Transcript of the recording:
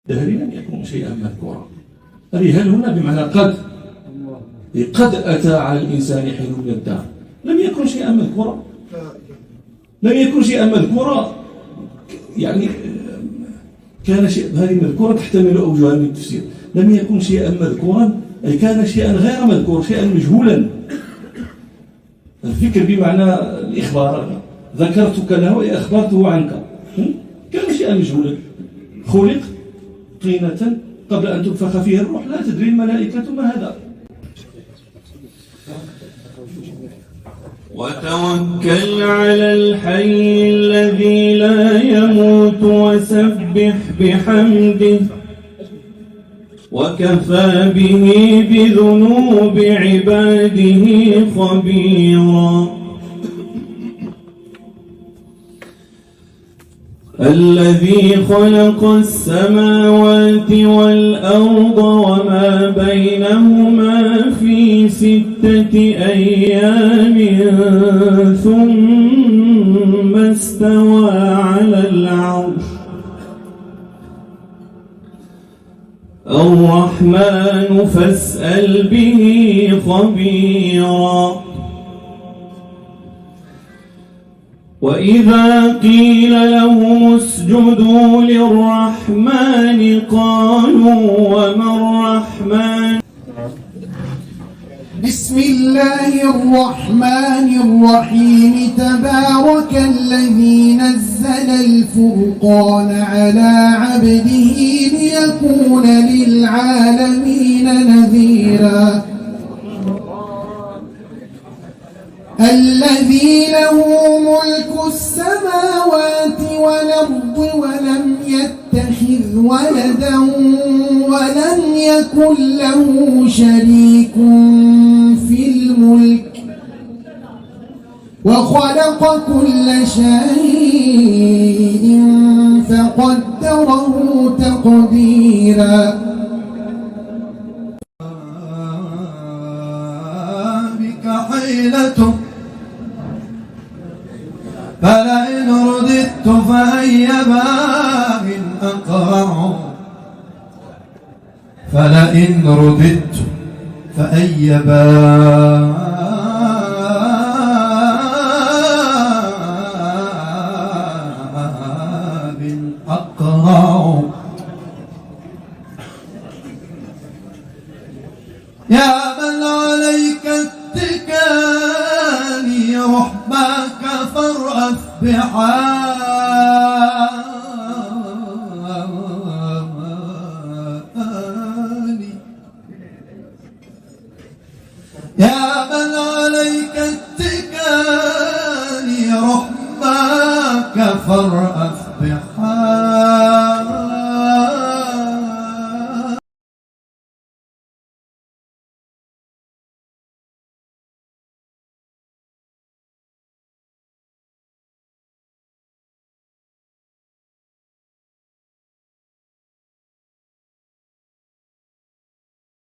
الدهر لم يكن شيئا مذكورا. هل هنا بمعنى قد أتى على الإنسان حين من الدهر لم يكن شيئا مذكورا. لم يكن شيئا مذكورا يعني كان شيء، هذه مذكورة تحتمل أوجها من التفسير. لم يكن شيئا مذكورا أي كان شيئا غير مذكور، شيئا مجهولا. الفكر بمعنى الإخبار، ذكرتك له أي أخبرته عنك. كان شيئا مجهولا، خلق طينة قبل أن تنفخ فيها الروح، لا تدري الملائكة ما هذا. وتوكل على الحي الذي لا يموت وسبح بحمده وكفى به بذنوب عباده خبيرا. الذي خلق السماوات والأرض وما بينهما في 6 أيام ثم استوى على العرش. الرحمن فاسأل به خبيرا. وإذا قيل لهم اسجدوا للرحمن قالوا وما الرحمن. بسم الله الرحمن الرحيم. تبارك الذي نزل الفرقان على عبده ليكون للعالمين نذيرا. الذي له ملك السماوات والأرض ولم يتخذ ولدا ولم يكن له شريك في الملك وخلق كل شيء فقدره تقديرا. بك حيلة فلئن رددت فأي باب أقرع. فلئن رددت فأي باب أقرع. يا من عليك اتكالي رحمك فارأف بحالي. يا من عليك اتكالي رحمك فارأف